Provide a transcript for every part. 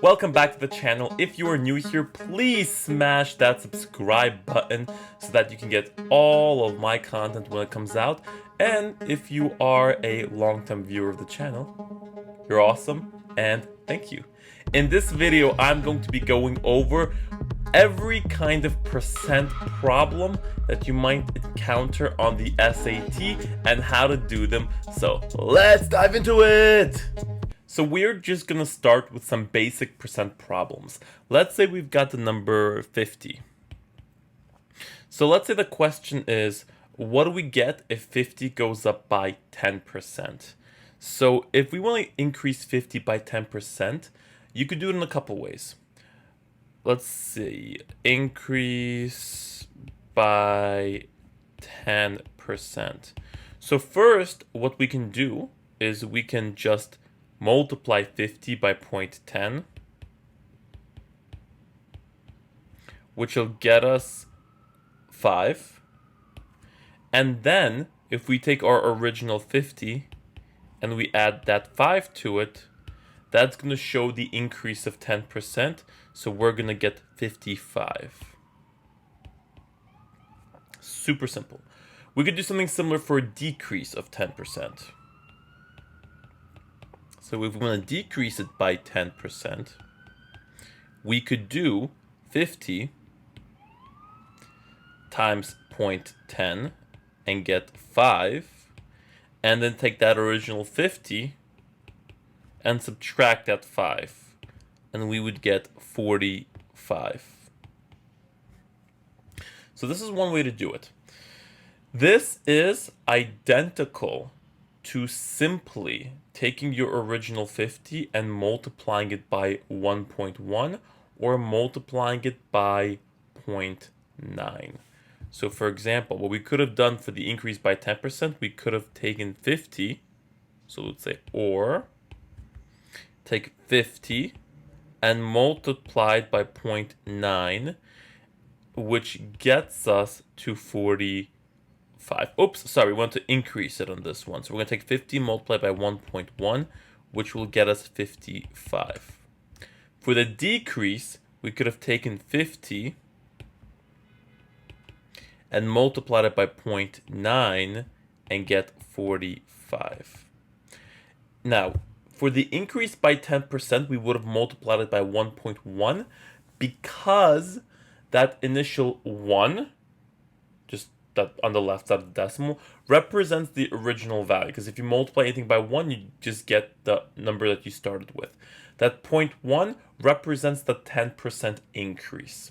Welcome back to the channel. If you are new here, please smash that subscribe button so that you can get all of my content when it comes out. And if you are a long-time viewer of the channel, you're awesome and thank you. In this video, I'm going to be going over every kind of percent problem that you might encounter on the SAT and how to do them. So let's dive into it! So we're just gonna start with some basic percent problems. Let's say we've got the number 50. So let's say the question is, what do we get if 50 goes up by 10%? So if we want to increase 50 by 10%, you could do it in a couple ways. Let's see, increase by 10%. So first, what we can do is we can just multiply 50 by 0.10, which will get us 5. And then, if we take our original 50 and we add that 5 to it, that's going to show the increase of 10%, so we're going to get 55. Super simple. We could do something similar for a decrease of 10%. So if we want to decrease it by 10%, we could do 50 times 0.10 and get 5, and then take that original 50 and subtract that 5, and we would get 45. So this is one way to do it. This is identical to simply taking your original 50 and multiplying it by 1.1 or multiplying it by 0.9. So for example, what we could have done for the increase by 10%, we could have taken 50. So let's say, or take 50 and multiply it by 0.9, which gets us to 45. Oops, sorry, we want to increase it on this one. So we're going to take 50 multiplied by 1.1, which will get us 55. For the decrease, we could have taken 50 and multiplied it by 0.9 and get 45. Now, for the increase by 10%, we would have multiplied it by 1.1 because that initial 1, just that on the left side of the decimal, represents the original value. Because if you multiply anything by 1, you just get the number that you started with. That 0.1 represents the 10% increase.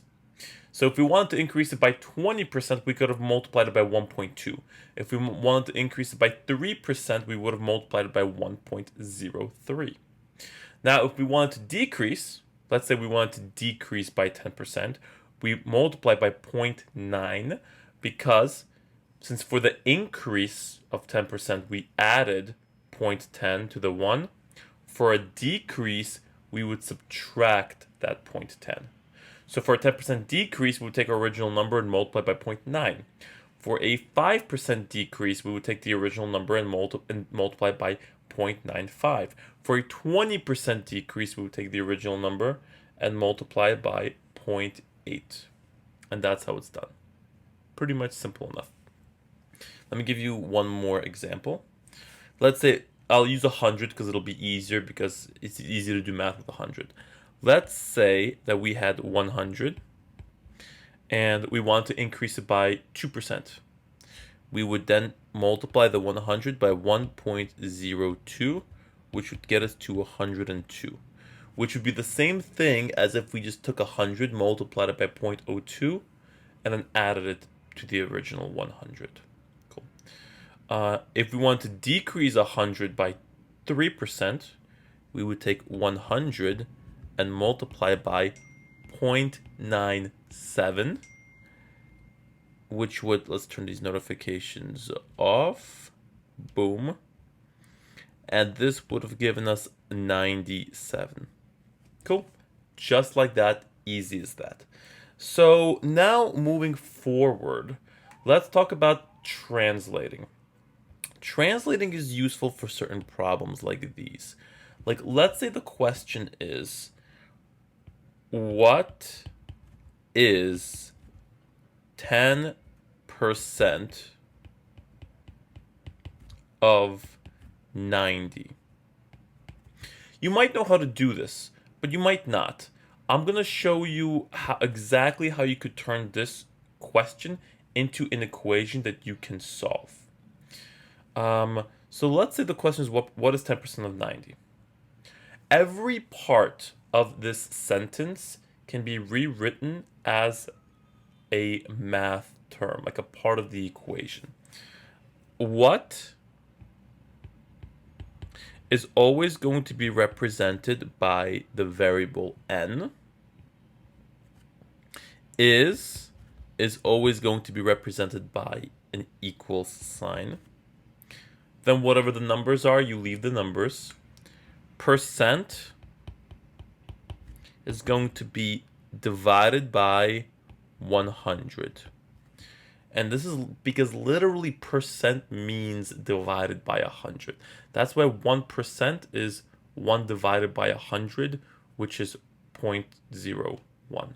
So if we wanted to increase it by 20%, we could have multiplied it by 1.2. If we wanted to increase it by 3%, we would have multiplied it by 1.03. Now, if we wanted to decrease, let's say we wanted to decrease by 10%, we multiply by 0.9 because since for the increase of 10%, we added 0.10 to the 1, for a decrease, we would subtract that 0.10. So for a 10% decrease, we would take our original number and multiply by 0.9. For a 5% decrease, we would take the original number and multiply by 0.95. For a 20% decrease, we would take the original number and multiply it by 0.8. And that's how it's done. Pretty much simple enough. Let me give you one more example. Let's say I'll use 100 because it'll be easier because it's easier to do math with 100. Let's say that we had 100 and we want to increase it by 2%. We would then multiply the 100 by 1.02, which would get us to 102, which would be the same thing as if we just took 100, multiplied it by 0.02, and then added it to the original 100. Cool. If we want to decrease 100 by 3%, we would take 100 and multiply by 0.97, which would, let's turn these notifications off, boom, and this would have given us 97. Cool, just like that, easy as that. So now moving forward, let's talk about translating. Translating is useful for certain problems like these. Like, let's say the question is, what is 10% of 90? You might know how to do this, but you might not. I'm going to show you exactly how you could turn this question into an equation that you can solve. So let's say the question is what is 10% of 90? Every part of this sentence can be rewritten as a math term, like a part of the equation. What is always going to be represented by the variable n is always going to be represented by an equals sign. Then whatever the numbers are, you leave the numbers. Percent is going to be divided by 100. And this is because literally percent means divided by 100. That's why 1% is 1 divided by 100, which is 0.01.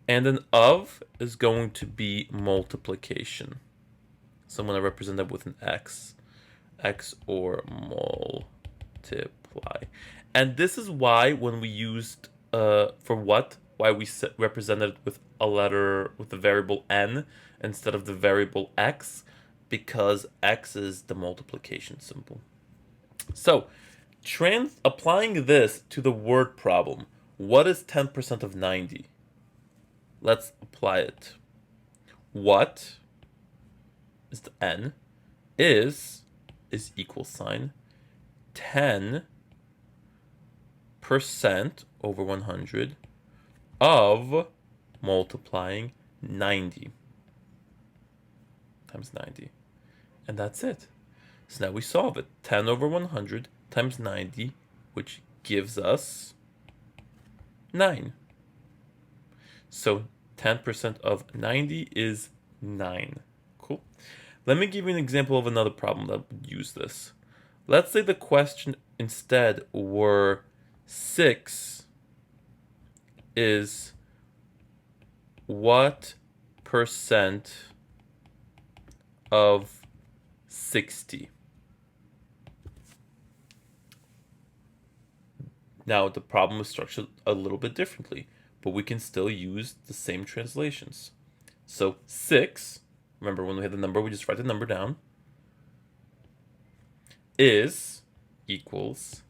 And an of is going to be multiplication. So I'm going to represent that with an x. X or multiply. And this is why when we used why we represented it with a letter, with the variable n instead of the variable x, because x is the multiplication symbol. So applying this to the word problem, what is 10% of 90? Let's apply it. What is the n is equal sign 10% over 100 of multiplying 90 times 90. And that's it. So now we solve it. 10 over 100 times 90, which gives us 9. So 10% of 90 is 9. Cool. Let me give you an example of another problem that would use this. Let's say the question instead were 6 is what percent of 60? Now the problem is structured a little bit differently, but we can still use the same translations. So 6, remember when we had the number, we just write the number down, is equals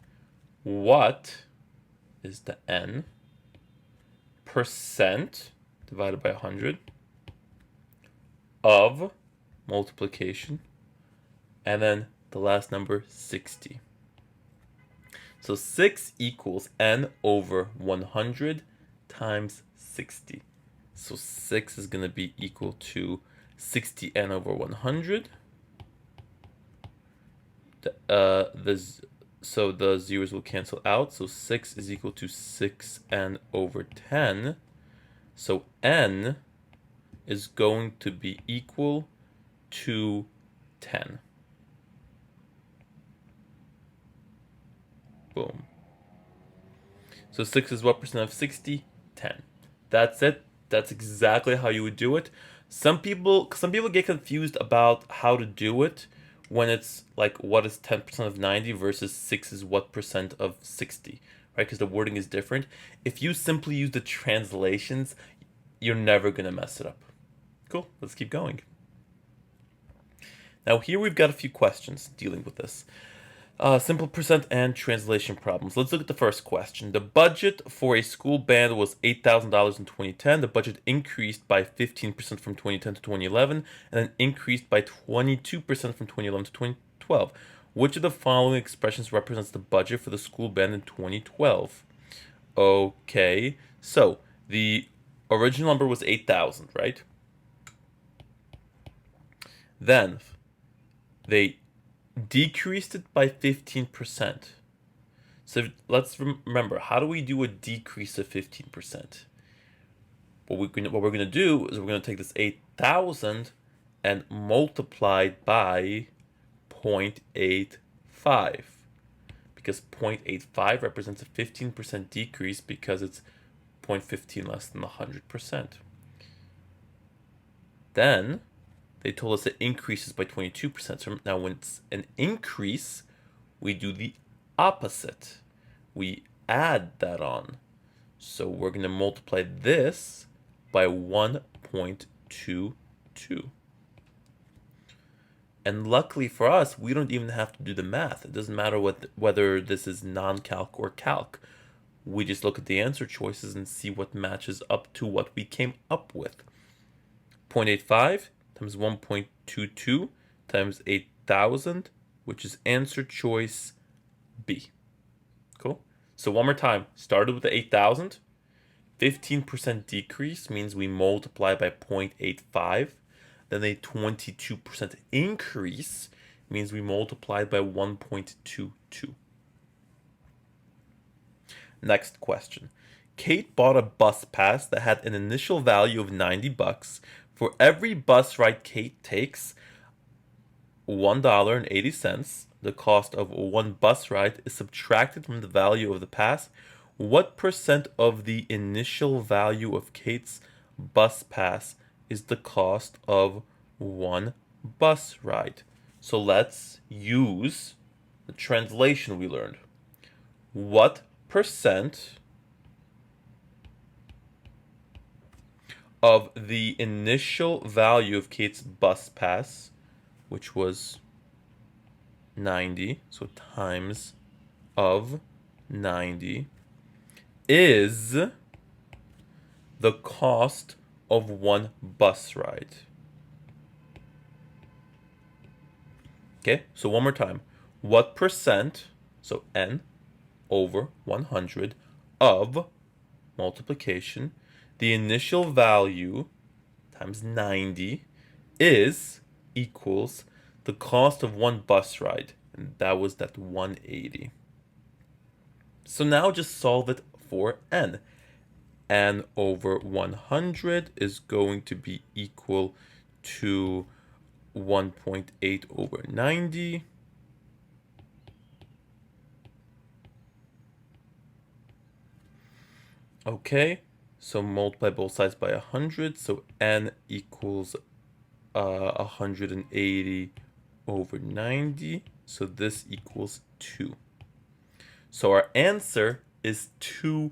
what is the n percent divided by 100 of multiplication, and then the last number 60. So 6 equals n over 100 times 60. So 6 is going to be equal to 60n over 100. So the zeros will cancel out. So 6 is equal to 6n over 10. So n is going to be equal to 10. Boom. So 6 is what percent of 60? 10. That's it. That's exactly how you would do it. Some people get confused about how to do it when it's like what is 10% of 90 versus 6 is what percent of 60, right? Because the wording is different. If you simply use the translations, you're never going to mess it up. Cool. Let's keep going. Now here we've got a few questions dealing with this. Simple percent and translation problems. Let's look at the first question. The budget for a school band was $8,000 in 2010. The budget increased by 15% from 2010 to 2011, and then increased by 22% from 2011 to 2012. Which of the following expressions represents the budget for the school band in 2012? Okay, so the original number was 8,000, right? Then they decreased it by 15%. So let's remember, how do we do a decrease of 15%? What we're going to do is we're going to take this 8,000 and multiply it by 0.85. Because 0.85 represents a 15% decrease because it's 0.15 less than 100%. Then they told us it increases by 22%. So now when it's an increase, we do the opposite. We add that on. So we're going to multiply this by 1.22. And luckily for us, we don't even have to do the math. It doesn't matter whether this is non-calc or calc. We just look at the answer choices and see what matches up to what we came up with. 0.85 times 1.22 times 8,000, which is answer choice B. Cool? So one more time, started with the 8,000. 15% decrease means we multiply by 0.85. Then a 22% increase means we multiply by 1.22. Next question. Kate bought a bus pass that had an initial value of $90. For every bus ride Kate takes, $1.80, the cost of one bus ride is subtracted from the value of the pass. What percent of the initial value of Kate's bus pass is the cost of one bus ride? So let's use the translation we learned. What percent of the initial value of Kate's bus pass, which was 90, so times of 90, is the cost of one bus ride? Okay, so one more time. What percent, so n over 100 of multiplication, the initial value times 90 equals the cost of one bus ride, and that was that 180. So now just solve it for n. N over 100 is going to be equal to 1.8 over 90. Okay, so multiply both sides by 100, so n equals 180 over 90, so this equals 2. So our answer is 2%.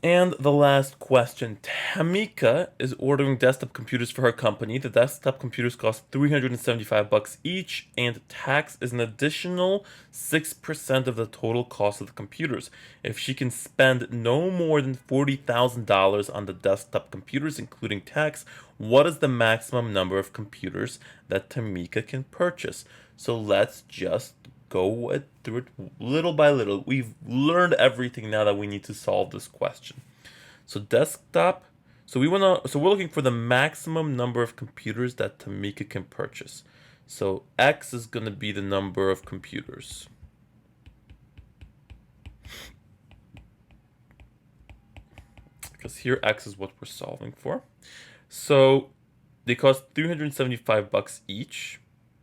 And the last question. Tamika is ordering desktop computers for her company. The desktop computers cost $375 each, and tax is an additional 6% of the total cost of the computers. If she can spend no more than $40,000 on the desktop computers, including tax, what is the maximum number of computers that Tamika can purchase? So let's just go through it little by little. We've learned everything now that we need to solve this question. So desktop, so we're looking for the maximum number of computers that Tamika can purchase. So X is going to be the number of computers. Because here X is what we're solving for. So they cost $375 each,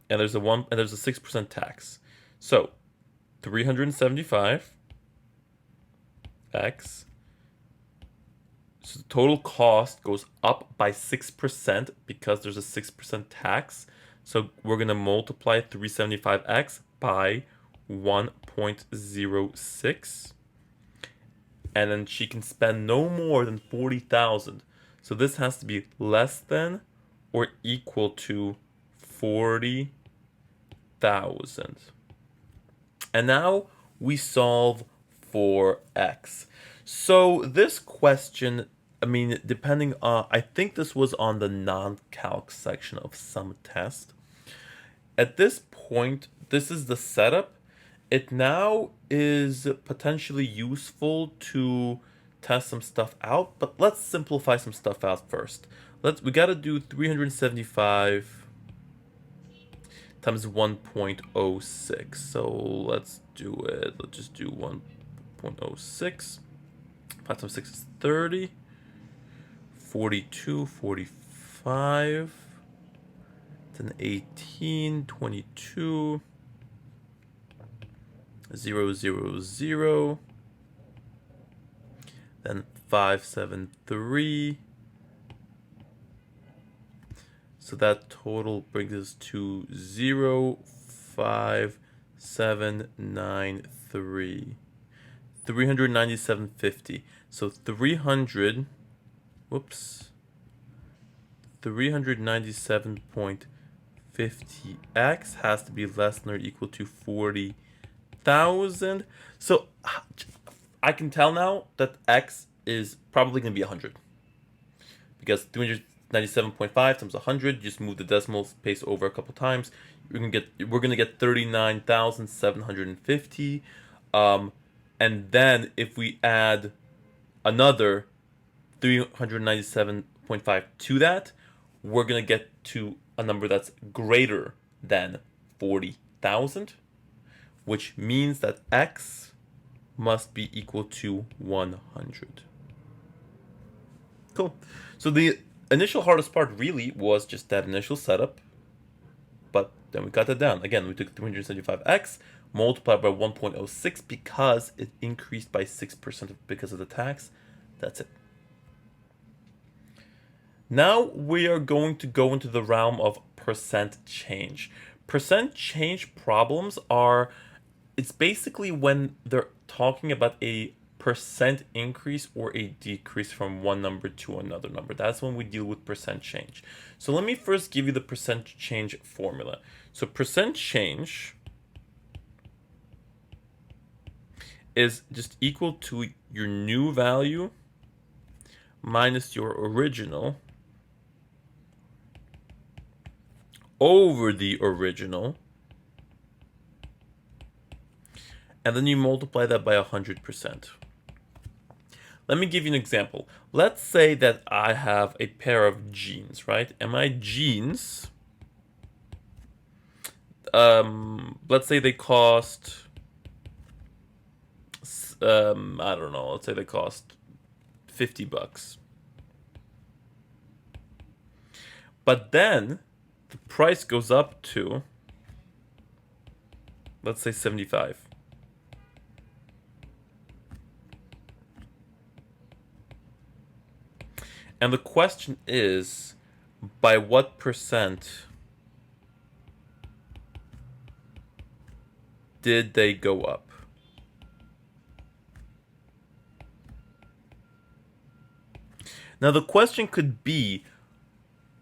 and there's a 6% tax. So 375 X. So the total cost goes up by 6% because there's a 6% tax. So we're going to multiply 375X by 1.06. And then she can spend no more than 40,000. So this has to be less than or equal to 40,000. And now we solve for X. So this question, I mean, depending on, I think this was on the non-calc section of some test. At this point, this is the setup. It now is potentially useful to test some stuff out, but let's simplify some stuff out first. We got to do 375 times 1.06. So let's do it. Let's just do 1.06. 5 times 6 is 30. 42, 45. Then 18, 22. 0, 0, 0. Then 5, 7, 3. So that total brings us to 0, 5, 7, 9, 3. 397.50. So 397.50x has to be less than or equal to 40,000. So I can tell now that x is probably going to be 100. Because 397.5 times 100, just move the decimal place over a couple times. We're gonna get 39,750. And then if we add another 397.5 to that, we're gonna get to a number that's greater than 40,000, which means that x must be equal to 100. Cool. So the initial hardest part really was just that initial setup, but then we got that down. Again, we took 375x, multiplied by 1.06 because it increased by 6% because of the tax. That's it. Now we are going to go into the realm of percent change. Percent change problems it's basically when they're talking about a percent increase or a decrease from one number to another number. That's when we deal with percent change. So let me first give you the percent change formula. So percent change is just equal to your new value minus your original over the original, and then you multiply that by 100%. Let me give you an example. Let's say that I have a pair of jeans, right? And my jeans, let's say they cost, I don't know, let's say they cost $50. But then the price goes up to, let's say 75. And the question is, by what percent did they go up? Now the question could be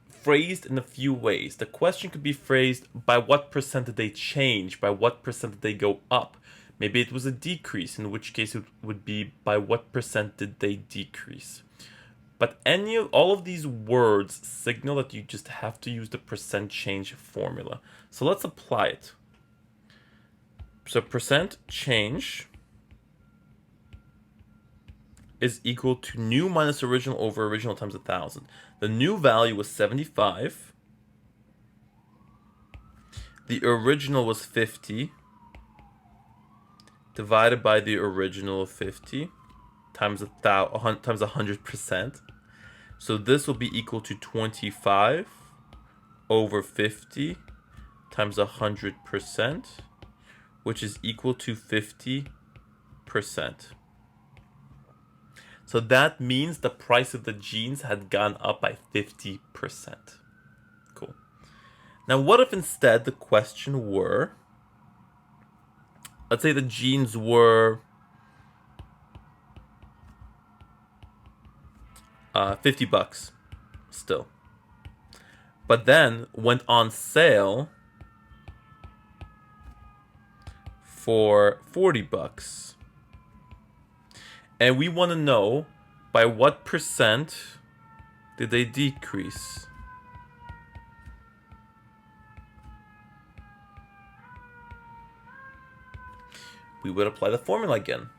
phrased in a few ways. The question could be phrased, by what percent did they change? By what percent did they go up? Maybe it was a decrease, in which case it would be, by what percent did they decrease? But all of these words signal that you just have to use the percent change formula. So let's apply it. So percent change is equal to new minus original over original times 1,000. The new value was 75. The original was 50 divided by the original of 50 times 100%. So this will be equal to 25 over 50 times 100%, which is equal to 50%. So that means the price of the jeans had gone up by 50%. Cool. Now what if instead the question were, let's say the jeans were $50 still, but then went on sale for $40. And we want to know, by what percent did they decrease? We would apply the formula again.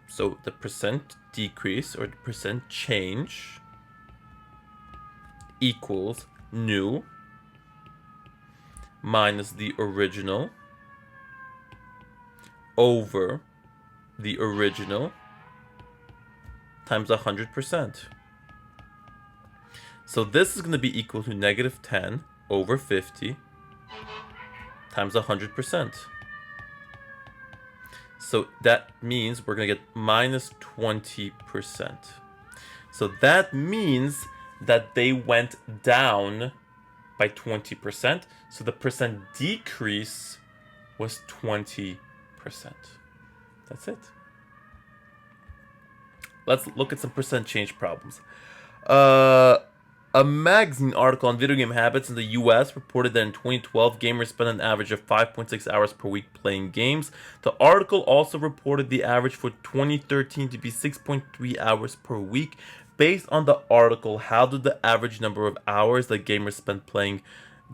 So the percent decrease, or the percent change, equals new minus the original over the original times 100%. So this is going to be equal to negative 10 over 50 times 100%. So that means we're going to get minus 20%. So that means that they went down by 20%. So the percent decrease was 20%. That's it. Let's look at some percent change problems. A magazine article on video game habits in the US reported that in 2012, gamers spent an average of 5.6 hours per week playing games. The article also reported the average for 2013 to be 6.3 hours per week. Based on the article, how did the average number of hours that gamers spent playing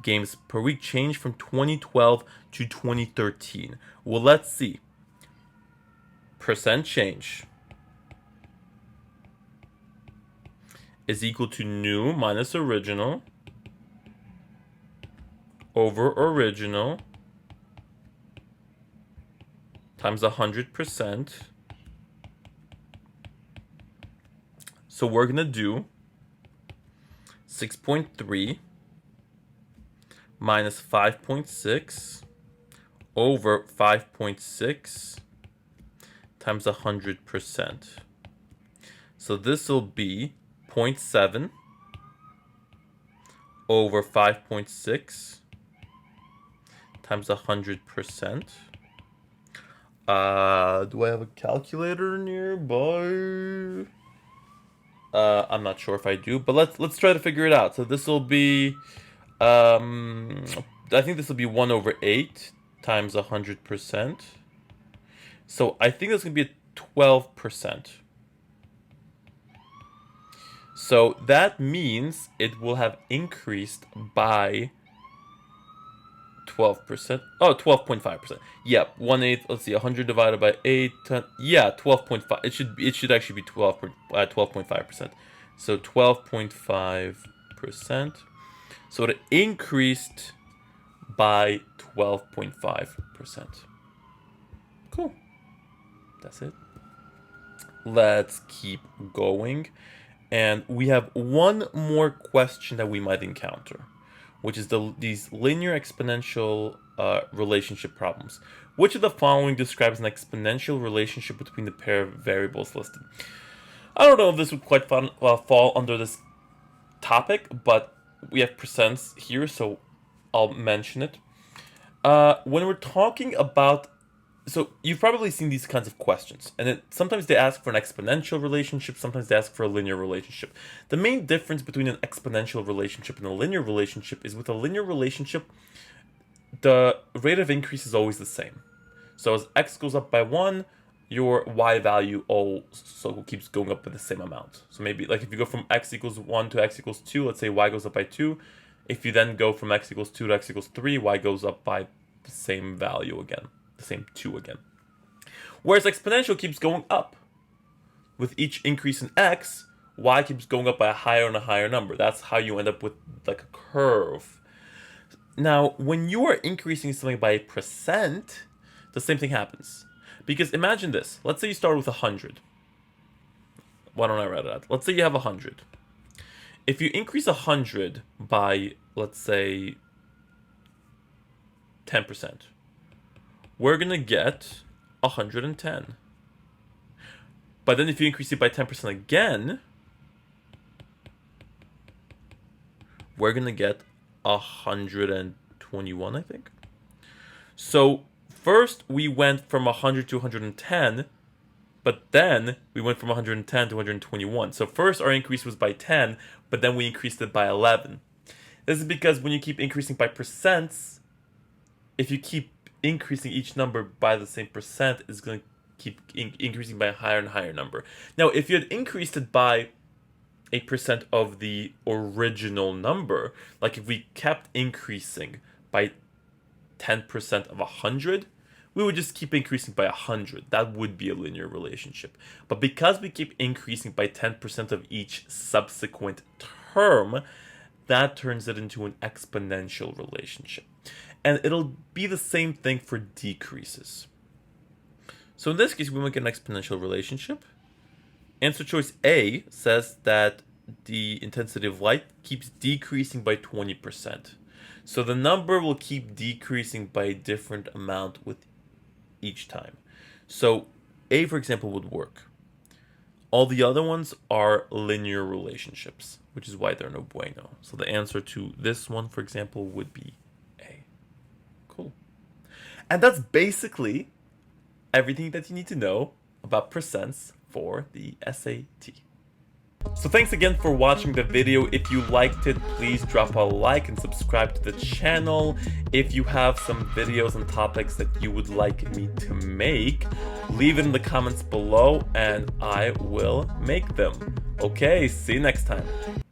games per week change from 2012 to 2013? Well, let's see. Percent change is equal to new minus original over original times 100%. So we're going to do 6.3 minus 5.6 over 5.6 times 100%. So this will be 0.7 over 5.6 times 100%. Do I have a calculator nearby? I'm not sure if I do, but let's try to figure it out. So this will be, I think this will be 1 over 8 times 100%. So I think that's going to be 12%. So that means it will have increased by 12%. Oh, 12.5%. Yeah, 1/8. Let's see, 100 divided by 8. 10, yeah, 12.5. It should actually be 12.5%. So 12.5%. So it increased by 12.5%. Cool. That's it. Let's keep going. And we have one more question that we might encounter, which is these linear exponential relationship problems. Which of the following describes an exponential relationship between the pair of variables listed? I don't know if this would quite fall under this topic, but we have percents here, so I'll mention it. When we're talking about, so you've probably seen these kinds of questions, and sometimes they ask for an exponential relationship, sometimes they ask for a linear relationship. The main difference between an exponential relationship and a linear relationship is with a linear relationship, the rate of increase is always the same. So as x goes up by 1, your y value also keeps going up by the same amount. So maybe like if you go from x equals 1 to x equals 2, let's say y goes up by 2. If you then go from x equals 2 to x equals 3, y goes up by the same value again. The same 2 again. Whereas exponential keeps going up. With each increase in x, y keeps going up by a higher and a higher number. That's how you end up with like a curve. Now, when you are increasing something by a percent, the same thing happens. Because imagine this. Let's say you start with 100. Why don't I write it out? Let's say you have 100. If you increase 100 by, let's say, 10%, we're going to get 110. But then if you increase it by 10% again, we're going to get 121, I think. So first we went from 100 to 110, but then we went from 110 to 121. So first our increase was by 10, but then we increased it by 11. This is because when you keep increasing by percents, if you keep increasing each number by the same percent, it's going to keep increasing by a higher and higher number. Now, if you had increased it by 8% of the original number, like if we kept increasing by 10% of 100, we would just keep increasing by 100. That would be a linear relationship. But because we keep increasing by 10% of each subsequent term, that turns it into an exponential relationship. And it'll be the same thing for decreases. So in this case, we might get an exponential relationship. Answer choice A says that the intensity of light keeps decreasing by 20%. So the number will keep decreasing by a different amount with each time. So A, for example, would work. All the other ones are linear relationships, which is why they're no bueno. So the answer to this one, for example, would be A. Cool. And that's basically everything that you need to know about percents for the SAT. So thanks again for watching the video. If you liked it, please drop a like and subscribe to the channel. If you have some videos and topics that you would like me to make, leave it in the comments below and I will make them. Okay, see you next time.